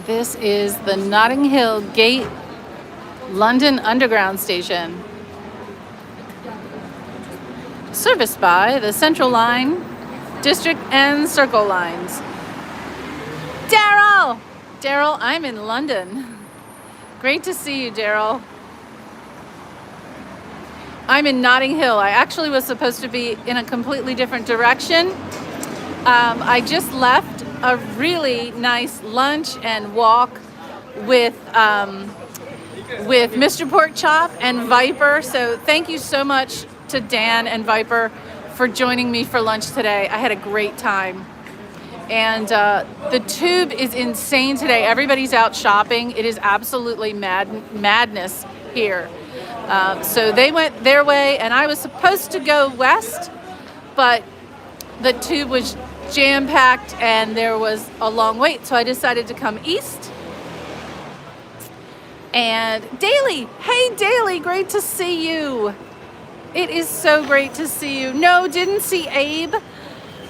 This is the Notting Hill Gate London Underground Station, serviced by the Central Line, District and Circle lines. Daryl! Daryl, I'm in London. Great to see you, Daryl. I'm in Notting Hill. I actually was supposed to be in a completely different direction. I just left a really nice lunch and walk with Mr. Pork Chop and Viper. So thank you so much to Dan and Viper for joining me for lunch today. I had a great time. And the Tube is insane today. Everybody's out shopping. It is absolutely madness here. So they went their way, and I was supposed to go west, but the Tube was jam-packed and there was a long wait, so I decided to come east. And Daly, hey Daly, great to see you. It is so great to see you. No, didn't see Abe.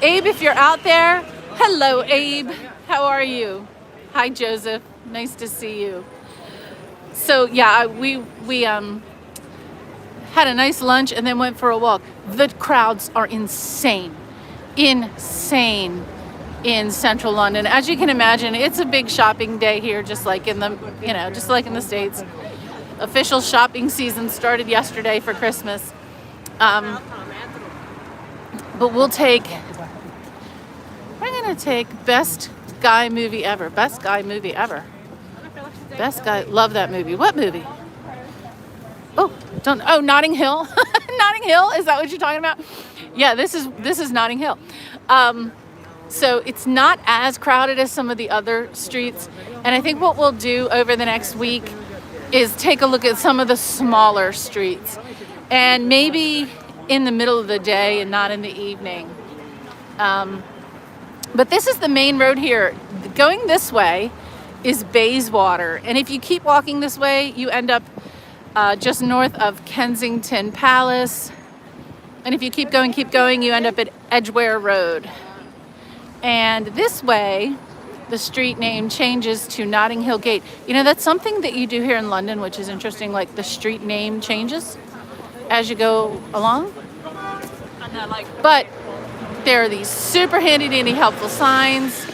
Abe, if you're out there, hello Abe, how are you? Hi Joseph, nice to see you. So yeah, we had a nice lunch and then went for a walk. The crowds are insane in central London. As you can imagine, it's a big shopping day here, just like in the, just like in the States. Official shopping season started yesterday for Christmas. But we're gonna take best guy movie ever. Best guy movie ever. Best guy, love that movie. What movie? Notting Hill. Notting Hill, is that what you're talking about? Yeah, this is Notting Hill. So it's not as crowded as some of the other streets. And I think what we'll do over the next week is take a look at some of the smaller streets. And maybe in the middle of the day and not in the evening. But this is the main road here. Going this way is Bayswater. And if you keep walking this way, you end up just north of Kensington Palace. And if you keep going, you end up at Edgware Road. And this way, the street name changes to Notting Hill Gate. That's something that you do here in London, which is interesting, like the street name changes as you go along. But there are these super handy dandy helpful signs.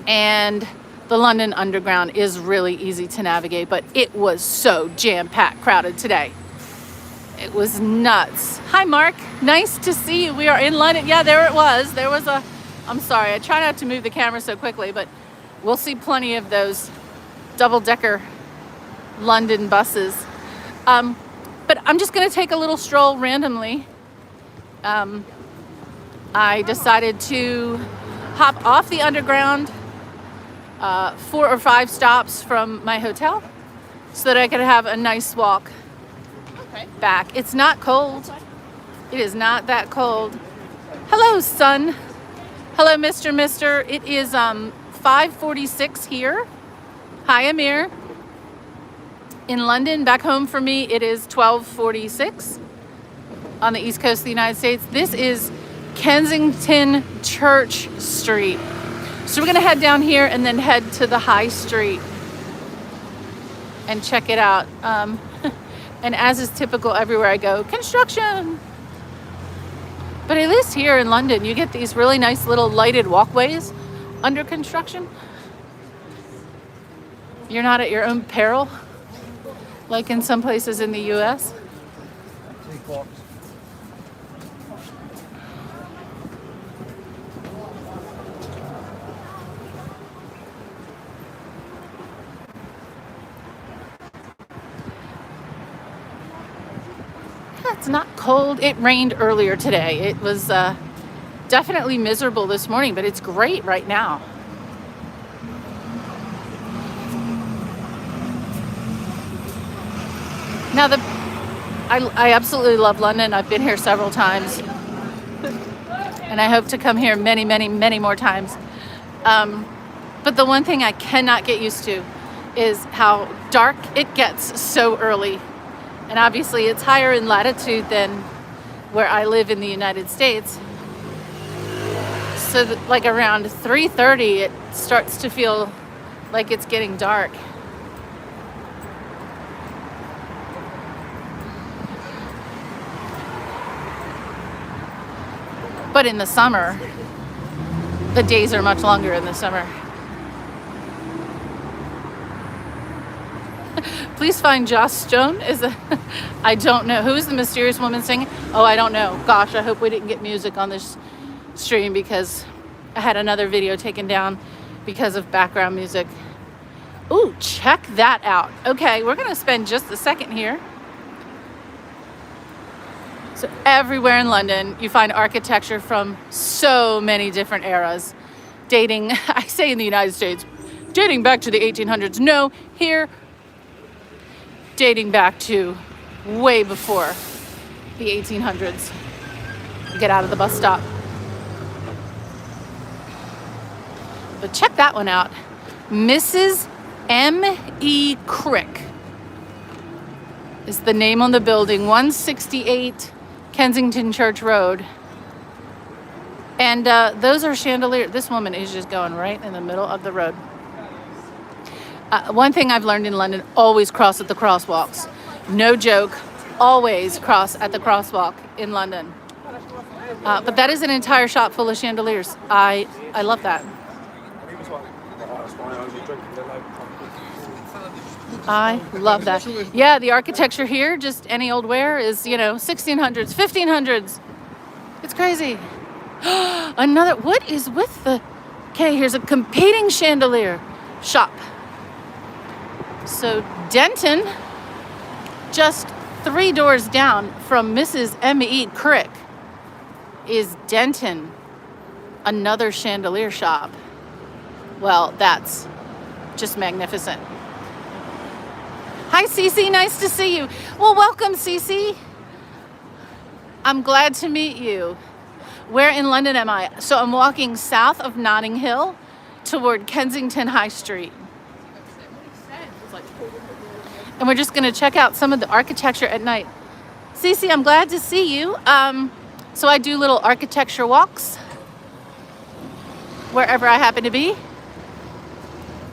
And the London Underground is really easy to navigate, but it was so jam-packed crowded today. It was nuts. Hi, Mark. Nice to see you. We are in London. Yeah, there it was. I'm sorry, I try not to move the camera so quickly, but we'll see plenty of those double-decker London buses. But I'm just going to take a little stroll randomly. I decided to hop off the Underground 4 or 5 stops from my hotel so that I could have a nice walk back. It's not cold. It is not that cold. Hello, son. Hello, Mr. It is 5:46 here. Hi, Amir. In London, back home for me, it is 12:46 on the east coast of the United States. This is Kensington Church Street. So we're gonna head down here and then head to the High Street and check it out. And as is typical everywhere I go, construction. But at least here in London, you get these really nice little lighted walkways under construction. You're not at your own peril, like in some places in the US. it's not cold. It rained earlier today. It was definitely miserable this morning, but it's great right now. Now, I absolutely love London. I've been here several times, and I hope to come here many, many, many more times. But the one thing I cannot get used to is how dark it gets so early. And obviously it's higher in latitude than where I live in the United States. So that, like around 3:30, it starts to feel like it's getting dark. But in the summer, the days are much longer in the summer. Please find Joss Stone. I don't know. Who is the mysterious woman singing? Oh, I don't know. Gosh, I hope we didn't get music on this stream because I had another video taken down because of background music. Ooh, check that out. Okay, we're going to spend just a second here. So everywhere in London, you find architecture from so many different eras, dating, I say in the United States, dating back to the 1800s. No, here, dating back to way before the 1800s. Get out of the bus stop. But check that one out. Mrs. M.E. Crick is the name on the building, 168 Kensington Church Road. And those are chandeliers. This woman is just going right in the middle of the road. One thing I've learned in London, always cross at the crosswalks. No joke, always cross at the crosswalk in London. But that is an entire shop full of chandeliers. I love that. I love that. Yeah, the architecture here, just any old ware, is, 1600s, 1500s. It's crazy. Another, what is with the, okay, here's a competing chandelier shop. So Denton, just 3 doors down from Mrs. M.E. Crick, is Denton, another chandelier shop. Well, that's just magnificent. Hi, Cece. Nice to see you. Well, welcome, Cece. I'm glad to meet you. Where in London am I? So I'm walking south of Notting Hill toward Kensington High Street. And we're just going to check out some of the architecture at night. Cece, I'm glad to see you. So I do little architecture walks wherever I happen to be.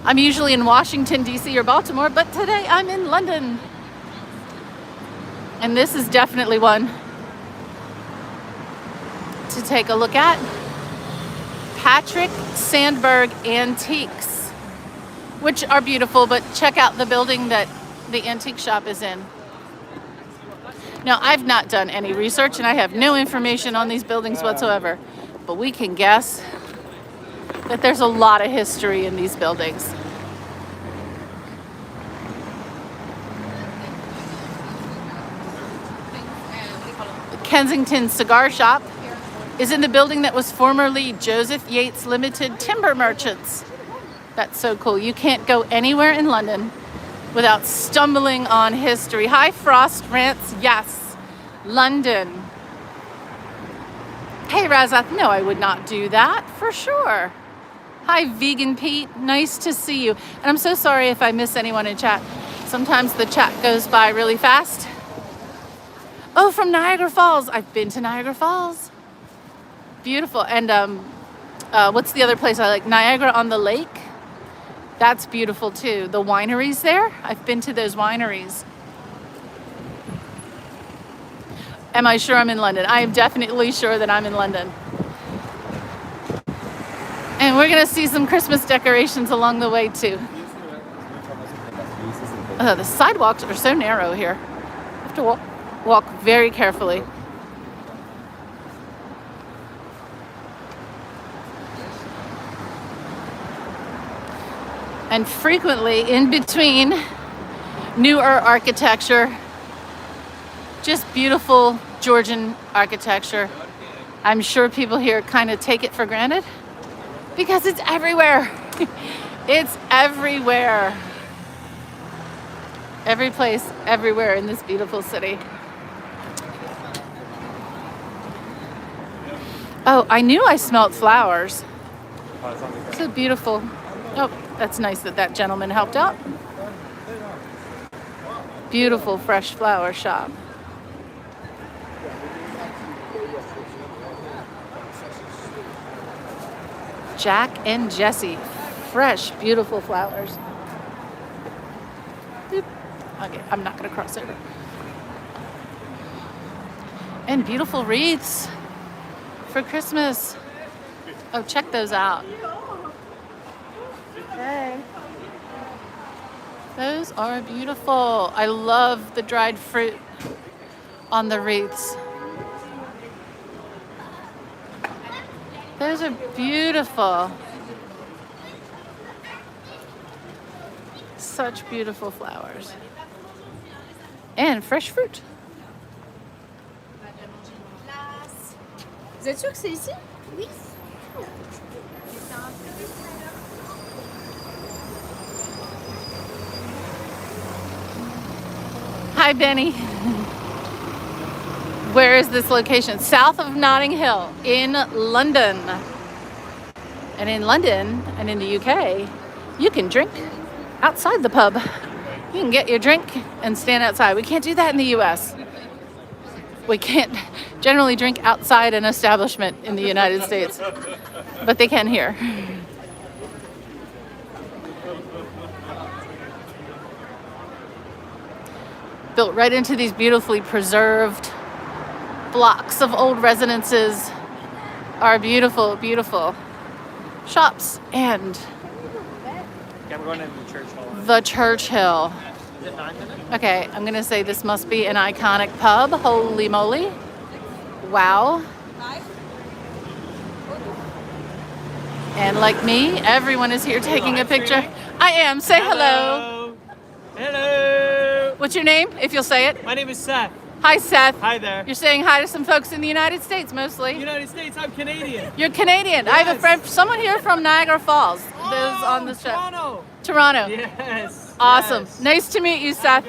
I'm usually in Washington, D.C. or Baltimore, but today I'm in London. And this is definitely one to take a look at. Patrick Sandberg Antiques, which are beautiful, but check out the building that the antique shop is in. Now, I've not done any research and I have no information on these buildings whatsoever, but we can guess that there's a lot of history in these buildings. The Kensington Cigar Shop is in the building that was formerly Joseph Yates Limited Timber Merchants. That's so cool. You can't go anywhere in London without stumbling on history. Hi, Frost Rants. Yes, London. Hey, Razath. No, I would not do that for sure. Hi, Vegan Pete. Nice to see you. And I'm so sorry if I miss anyone in chat. Sometimes the chat goes by really fast. Oh, from Niagara Falls. I've been to Niagara Falls. Beautiful. And what's the other place I like? Niagara on the Lake. That's beautiful too. The wineries there. I've been to those wineries. Am I sure I'm in London? I am definitely sure that I'm in London. And we're going to see some Christmas decorations along the way too. The sidewalks are so narrow here. I have to walk very carefully. And frequently in between newer architecture Just beautiful Georgian architecture. I'm sure people here kind of take it for granted because it's everywhere. It's everywhere. Every place, everywhere in this beautiful city. Oh, I knew I smelled flowers. It's a beautiful. Oh, that's nice that that gentleman helped out. Beautiful fresh flower shop. Jack and Jessie. Fresh, beautiful flowers. Boop. Okay, I'm not going to cross over. And beautiful wreaths for Christmas. Oh, check those out. Hey. Those are beautiful. I love the dried fruit on the wreaths. Those are beautiful. Such beautiful flowers. And fresh fruit. Vous êtes sûr que c'est ici? Oui. Hi, Benny. Where is this location? South of Notting Hill in London. And in London and in the UK, you can drink outside the pub. You can get your drink and stand outside. We can't do that in the US. We can't generally drink outside an establishment in the United States, but they can here. Built right into these beautifully preserved blocks of old residences are beautiful, beautiful shops. And Yeah, we're going to the Churchill. the Churchill. Is it 9 minutes? Okay, I'm gonna say this must be an iconic pub. Holy moly. Wow. And like me, everyone is here taking a picture. I am. Say hello. Hello. What's your name, if you'll say it? My name is Seth. Hi, Seth. Hi there. You're saying hi to some folks in the United States, mostly. United States, I'm Canadian. You're Canadian. I have a Yes. friend, someone here from Niagara Falls. Lives on the show. Toronto. Toronto. Yes. Awesome. Yes. Nice to meet you, Seth.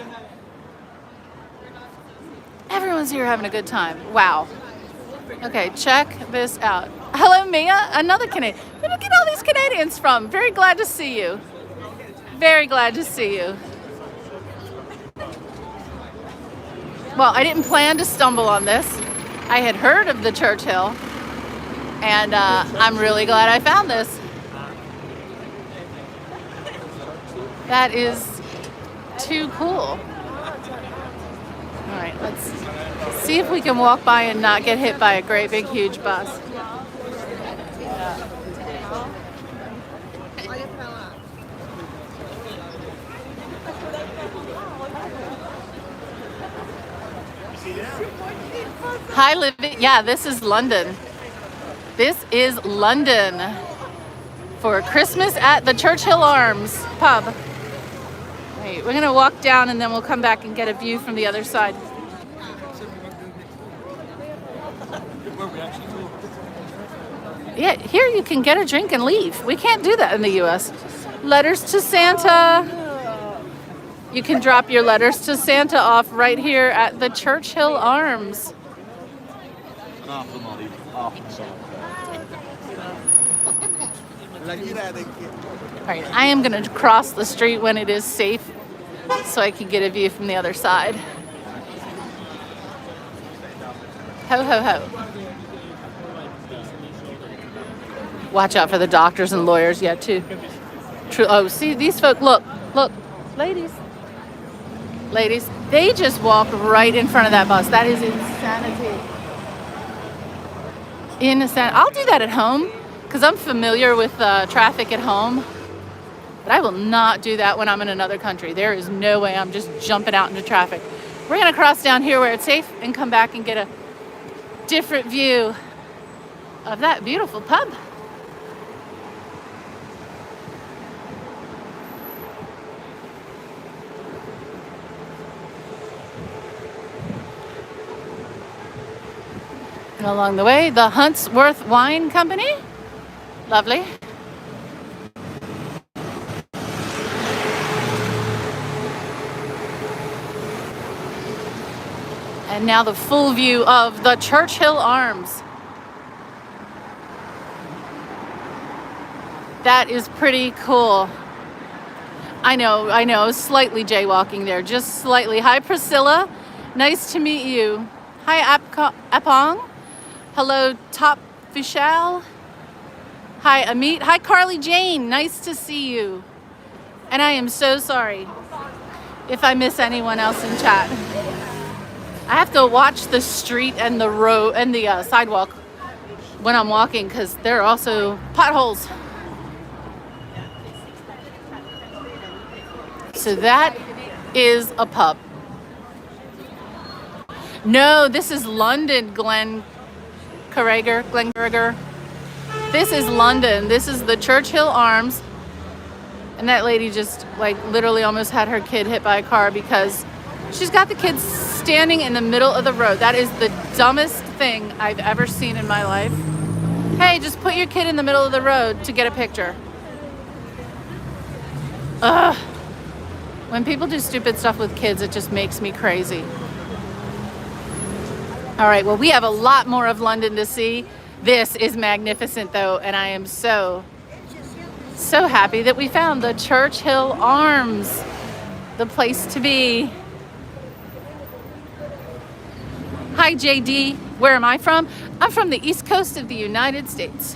Everyone's here having a good time. Wow. Okay, check this out. Hello, Mia. Another Canadian. Where did you get all these Canadians from? Very glad to see you. Very glad to see you. Well, I didn't plan to stumble on this. I had heard of the Churchill, and I'm really glad I found this. That is too cool. All right, let's see if we can walk by and not get hit by a great big huge bus. Hi, Livy. Yeah, this is London. This is London for Christmas at the Churchill Arms pub. Wait, we're gonna walk down and then we'll come back and get a view from the other side. Yeah, here you can get a drink and leave. We can't do that in the US. Letters to Santa. You can drop your letters to Santa off right here at the Churchill Arms. All right, I am going to cross the street when it is safe so I can get a view from the other side. Ho, ho, ho. Watch out for the doctors and lawyers yet, too. True. Oh, see, these folk, look, ladies. Ladies, they just walked right in front of that bus. That is insanity. I'll do that at home because I'm familiar with traffic at home. But I will not do that when I'm in another country. There is no way I'm just jumping out into traffic. We're going to cross down here where it's safe and come back and get a different view of that beautiful pub. Along the way, the Huntsworth Wine Company. Lovely. And now the full view of the Churchill Arms. That is pretty cool. I know, slightly jaywalking there, just slightly. Hi, Priscilla. Nice to meet you. Hi, Apong. Hello, Top Vishal. Hi, Amit. Hi, Carly Jane. Nice to see you. And I am so sorry if I miss anyone else in chat. I have to watch the street and the road and the sidewalk when I'm walking because there are also potholes. So that is a pub. No, this is London, Glengarriger. This is London. This is the Churchill Arms. And that lady just like literally almost had her kid hit by a car because she's got the kids standing in the middle of the road. That is the dumbest thing I've ever seen in my life. Hey, just put your kid in the middle of the road to get a picture. Ugh. When people do stupid stuff with kids, it just makes me crazy. All right, well, we have a lot more of London to see. This is magnificent, though, and I am so happy that we found the Churchill Arms, the place to be. Hi, JD. Where am I from? I'm from the East Coast of the United States.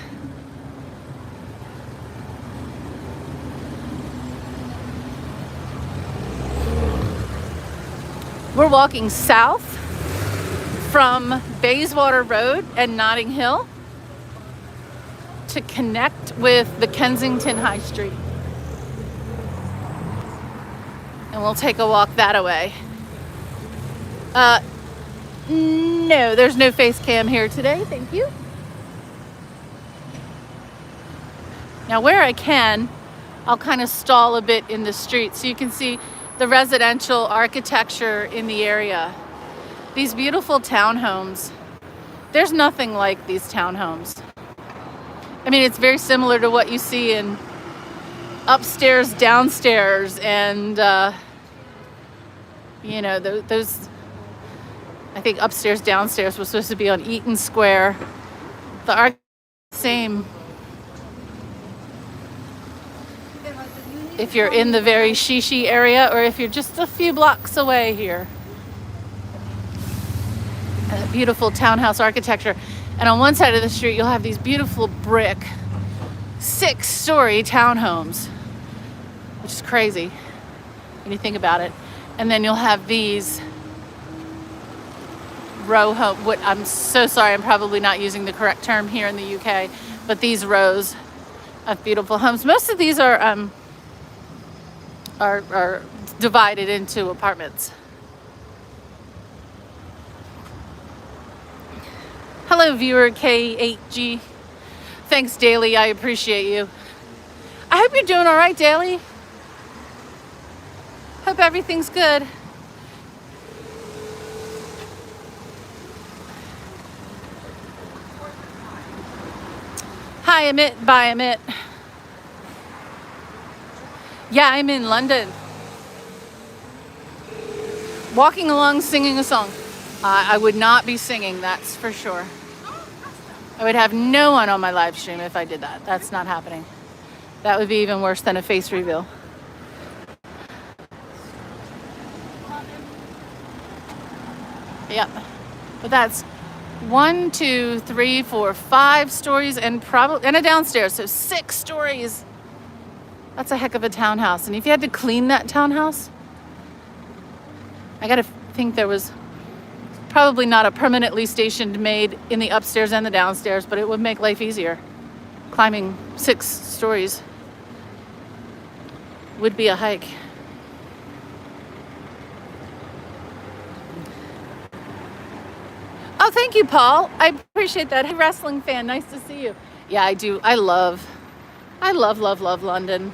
We're walking south from Bayswater Road and Notting Hill to connect with the Kensington High Street. And we'll take a walk that way. No, there's no face cam here today. Thank you. Now where I can, I'll kind of stall a bit in the street so you can see the residential architecture in the area. These beautiful townhomes. There's nothing like these townhomes. I mean, it's very similar to what you see in upstairs, downstairs, and you know, those, I think upstairs, downstairs was supposed to be on Eaton Square. The arch same. If you're in the very Shishi area or if you're just a few blocks away here. Beautiful townhouse architecture. And on one side of the street, you'll have these beautiful brick 6-story townhomes, which is crazy when you think about it. And then you'll have these row home. What, I'm so sorry, I'm probably not using the correct term here in the UK, but these rows of beautiful homes. Most of these are divided into apartments. Hello, viewer K8G. Thanks, Daly. I appreciate you. I hope you're doing all right, Daly. Hope everything's good. Hi, Amit. Bye, Amit. Yeah, I'm in London. Walking along, singing a song. I would not be singing, that's for sure. I would have no one on my live stream if I did that. That's not happening. That would be even worse than a face reveal. Yep. But that's 1, 2, 3, 4, 5 stories and a downstairs, so 6 stories. That's a heck of a townhouse. And if you had to clean that townhouse, I gotta think there was probably not a permanently stationed maid in the upstairs and the downstairs, but it would make life easier. Climbing 6 stories would be a hike. Oh, thank you, Paul. I appreciate that. Hey, wrestling fan, nice to see you. Yeah, I do. I love London.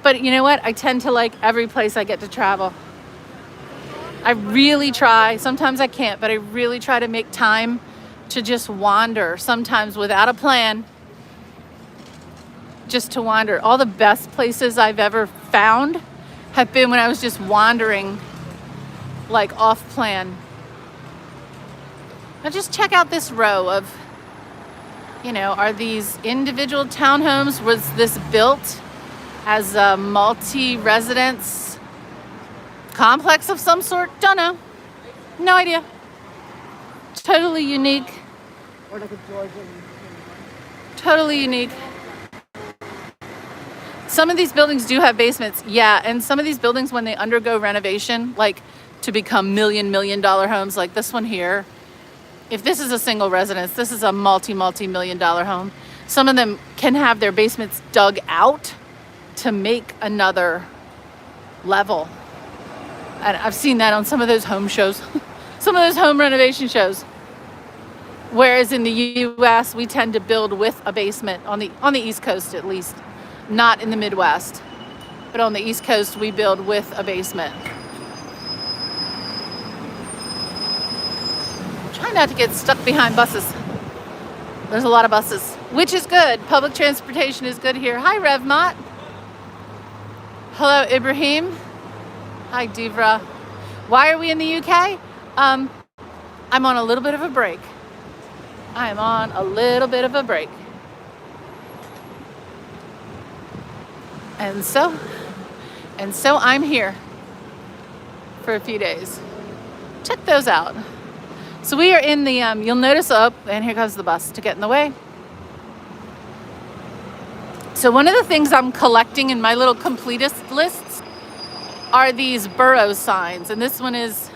But you know what? I tend to like every place I get to travel. I really try. Sometimes I can't, but I really try to make time to just wander, sometimes without a plan, just to wander. All the best places I've ever found have been when I was just wandering, like off plan. Now just check out this row of, you know, are these individual townhomes? Was this built as a multi-residence complex of some sort? Don't know. No idea. Totally unique. Or like a Georgian. Totally unique. Some of these buildings do have basements. Yeah, and some of these buildings, when they undergo renovation, like to become $1 million homes, like this one here, if this is a single residence, this is a multi-million dollar home. Some of them can have their basements dug out to make another level. And I've seen that on some of those home shows, some of those home renovation shows. Whereas in the US, we tend to build with a basement on the East Coast, at least, not in the Midwest, but on the East Coast, we build with a basement. Try not to get stuck behind buses. There's a lot of buses, which is good. Public transportation is good here. Hi, Revmont. Hello, Ibrahim. Hi, Divra. Why are we in the UK? I'm on a little bit of a break. I am on a little bit of a break. And so I'm here for a few days. Check those out. So we are in the, you'll notice and here comes the bus to get in the way. So one of the things I'm collecting in my little completist lists are these borough signs. And this one is,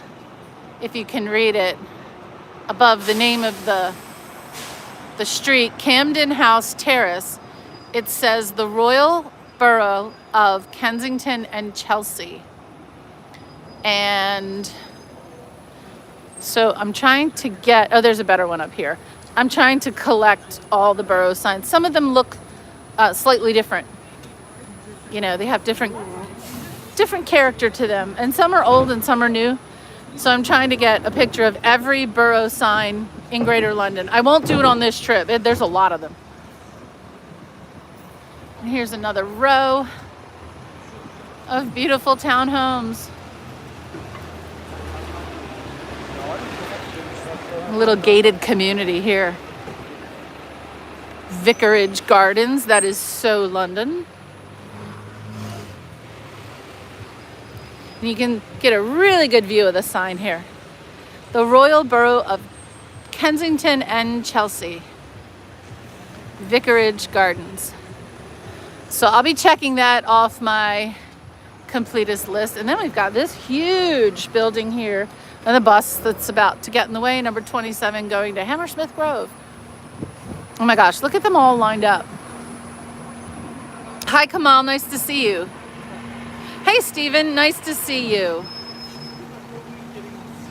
if you can read it, above the name of the street, Camden House Terrace, it says the Royal Borough of Kensington and Chelsea. And so I'm trying to get, oh, there's a better one up here. I'm trying to collect all the borough signs. Some of them look slightly different. You know, they have different character to them. And some are old and some are new. So I'm trying to get a picture of every borough sign in Greater London. I won't do it on this trip. There's a lot of them. And here's another row of beautiful townhomes. A little gated community here. Vicarage Gardens, that is so London. And you can get a really good view of the sign here. The Royal Borough of Kensington and Chelsea. Vicarage Gardens. So I'll be checking that off my completest list. And then we've got this huge building here. And the bus that's about to get in the way, number 27, going to Hammersmith Grove. Oh my gosh, look at them all lined up. Hi, Kamal, nice to see you. Hey, Stephen, nice to see you.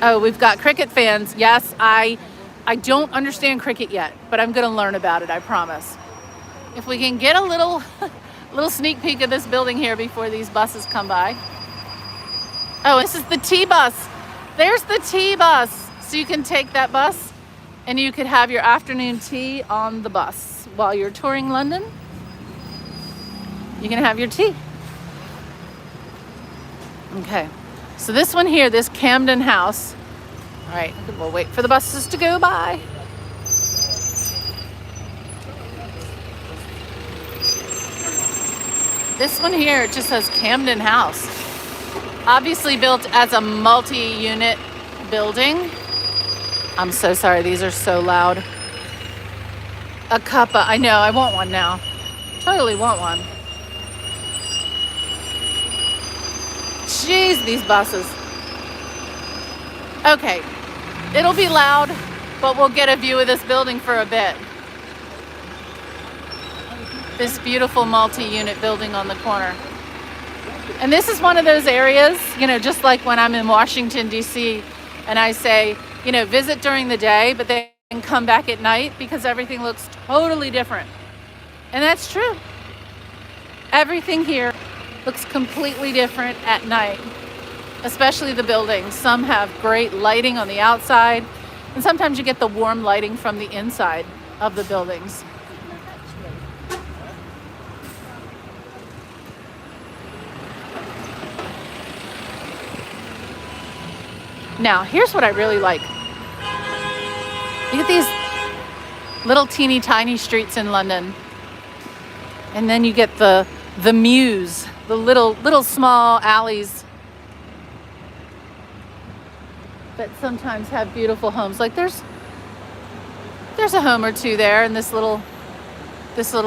Oh, we've got cricket fans. Yes, I don't understand cricket yet, but I'm going to learn about it, I promise. If we can get a little sneak peek of this building here before these buses come by. Oh, this is the T-bus. There's the T-bus. So you can take that bus and you could have your afternoon tea on the bus while you're touring London. You can have your tea. Okay, so this one here, this Camden House. All right, we'll wait for the buses to go by. This one here, it just says Camden House. Obviously built as a multi-unit building. I'm so sorry, these are so loud. A cuppa, I know, I want one now. Totally want one. Jeez, these buses. Okay, it'll be loud, but we'll get a view of this building for a bit. This beautiful multi-unit building on the corner. And this is one of those areas, you know, just like when I'm in Washington, D.C., and I say, you know, visit during the day, but then come back at night because everything looks totally different. And that's true. Everything here looks completely different at night, especially the buildings. Some have great lighting on the outside. And sometimes you get the warm lighting from the inside of the buildings. Now, here's what I really like. You get these little teeny tiny streets in London. And then you get the mews, the little small alleys that sometimes have beautiful homes. Like there's a home or two there in this little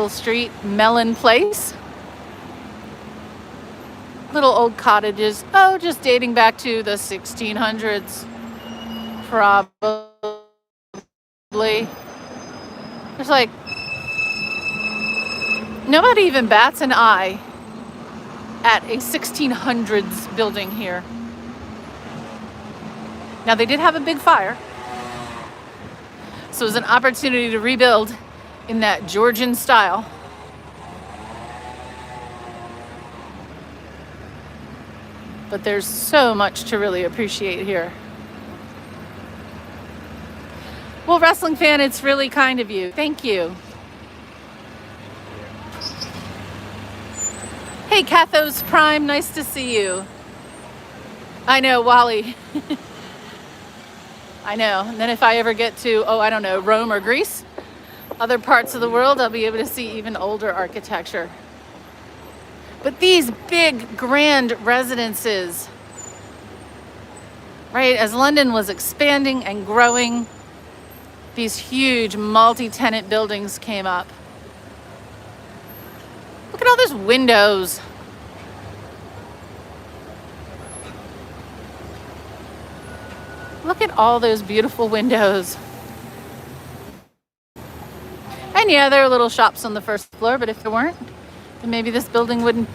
street, Melon Place. Little old cottages. Oh, just dating back to the 1600s, probably. There's like nobody even bats an eye at a 1600s building here. Now they did have a big fire, so it was an opportunity to rebuild in that Georgian style. But there's so much to really appreciate here. Well, wrestling fan, it's really kind of you. Thank you. Hey, Cathos Prime, nice to see you. I know, Wally. I know. And then if I ever get to, I don't know, Rome or Greece, other parts of the world, I'll be able to see even older architecture. But these big, grand residences, right? As London was expanding and growing, these huge multi-tenant buildings came up. Look at all those windows. Look at all those beautiful windows. And yeah, there are little shops on the first floor, but if there weren't, then maybe this building wouldn't,